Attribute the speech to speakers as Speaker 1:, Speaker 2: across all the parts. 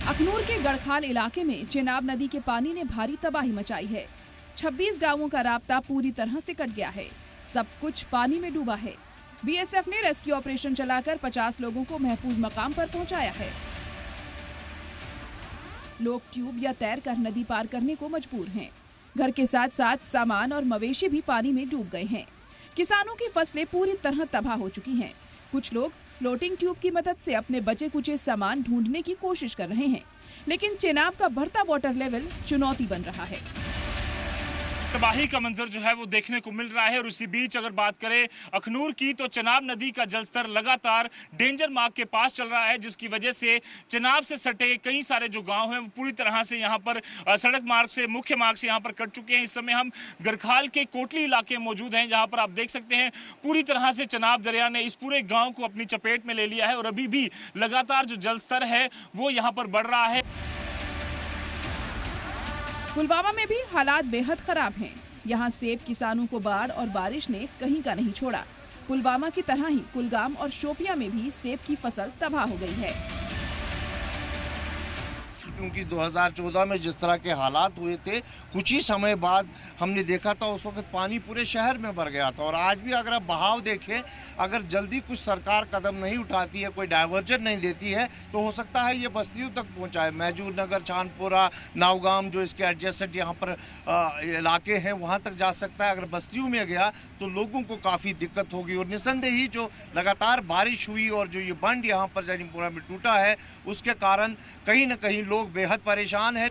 Speaker 1: अखनूर के गढ़खाल इलाके में चेनाब नदी के पानी ने भारी तबाही मचाई है। 26 गांवों का राब्ता पूरी तरह से कट गया है। सब कुछ पानी में डूबा है। बीएसएफ ने रेस्क्यू ऑपरेशन चलाकर 50 लोगों को महफूज मकाम पर पहुंचाया है। लोग ट्यूब या तैरकर नदी पार करने को मजबूर हैं। घर के साथ साथ सामान और मवेशी भी पानी में डूब गए हैं। किसानों की फसलें पूरी तरह तबाह हो चुकी हैं। कुछ लोग फ्लोटिंग ट्यूब की मदद से अपने बचे कुचे सामान ढूंढने की कोशिश कर रहे हैं, लेकिन चेनाब का बढ़ता वाटर लेवल चुनौती बन रहा है।
Speaker 2: तबाही का मंजर जो है वो देखने को मिल रहा है। और उसी बीच अगर बात करें अखनूर की, तो चेनाब नदी का जलस्तर लगातार डेंजर मार्क के पास चल रहा है, जिसकी वजह से चेनाब से सटे कई सारे जो गांव हैं वो पूरी तरह से यहाँ पर सड़क मार्ग से, मुख्य मार्ग से यहाँ पर कट चुके हैं। इस समय हम गढ़खाल के कोटली इलाके में मौजूद हैं, जहाँ पर आप देख सकते हैं पूरी तरह से चेनाब दरिया ने इस पूरे गाँव को अपनी चपेट में ले लिया है और अभी भी लगातार जो जलस्तर है वो यहाँ पर बढ़ रहा है।
Speaker 1: पुलवामा में भी हालात बेहद खराब हैं। यहाँ सेब किसानों को बाढ़ और बारिश ने कहीं का नहीं छोड़ा। पुलवामा की तरह ही कुलगाम और शोपियां में भी सेब की फसल तबाह हो गई है।
Speaker 3: क्योंकि 2014 में जिस तरह के हालात हुए थे, कुछ ही समय बाद हमने देखा था उस वक्त पानी पूरे शहर में भर गया था। और आज भी अगर आप बहाव देखें, अगर जल्दी कुछ सरकार कदम नहीं उठाती है, कोई डाइवर्जन नहीं देती है, तो हो सकता है ये बस्तियों तक पहुंचाए। महजूर नगर, चांदपुरा, नावगाम जो इसके एडजेसेंट यहाँ पर इलाके हैं, वहाँ तक जा सकता है। अगर बस्तियों में गया तो लोगों को काफ़ी दिक्कत होगी। और निसंदेह ही जो लगातार बारिश हुई और जो ये बंद यहाँ पर जैनीपुरा में टूटा है, उसके कारण कहीं न कहीं लोग बेहद परेशान है।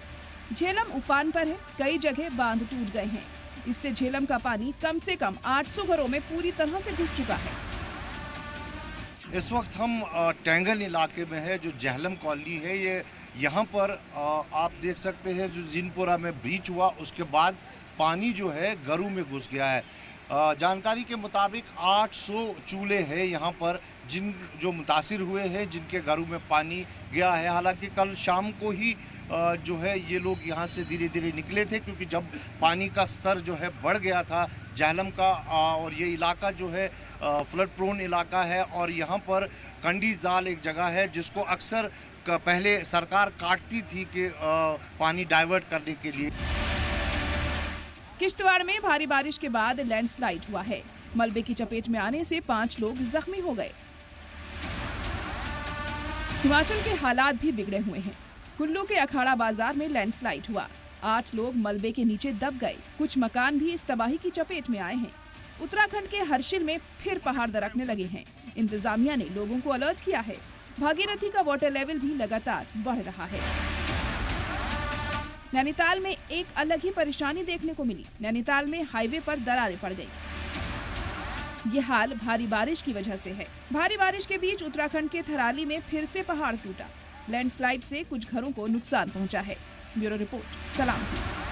Speaker 1: झेलम उफान पर है, कई जगह बांध टूट गए हैं। इससे झेलम का पानी कम से कम 800 घरों में पूरी तरह से घुस चुका है।
Speaker 3: इस वक्त हम टेंगन इलाके में है, जो झेलम कॉलोनी है। ये यहाँ पर आप देख सकते हैं जो जीनपुरा में ब्रीच हुआ, उसके बाद पानी जो है घरों में घुस गया है। जानकारी के मुताबिक 800 चूल्हे हैं यहाँ पर जो मुतासिर हुए हैं, जिनके घरों में पानी गया है। हालांकि कल शाम को ही जो है ये लोग यहाँ से धीरे धीरे निकले थे, क्योंकि जब पानी का स्तर जो है बढ़ गया था झेलम का। और ये इलाका जो है फ्लड प्रोन इलाका है। और यहाँ पर कंडी जाल एक जगह है जिसको अक्सर पहले सरकार काटती थी कि पानी डाइवर्ट करने के लिए।
Speaker 1: किश्तवाड़ में भारी बारिश के बाद लैंडस्लाइड हुआ है। मलबे की चपेट में आने से 5 लोग जख्मी हो गए। हिमाचल के हालात भी बिगड़े हुए हैं। कुल्लू के अखाड़ा बाजार में लैंडस्लाइड हुआ। 8 लोग मलबे के नीचे दब गए। कुछ मकान भी इस तबाही की चपेट में आए हैं। उत्तराखंड के हर्षिल में फिर पहाड़ दरकने लगे हैं। इंतजामिया ने लोगों को अलर्ट किया है। भागीरथी का वाटर लेवल भी लगातार बढ़ रहा है। नैनीताल में एक अलग ही परेशानी देखने को मिली। नैनीताल में हाईवे पर दरारें पड़ गई। ये हाल भारी बारिश की वजह से है। भारी बारिश के बीच उत्तराखंड के थराली में फिर से पहाड़ टूटा। लैंडस्लाइड से कुछ घरों को नुकसान पहुंचा है। ब्यूरो रिपोर्ट, सलाम टीवी।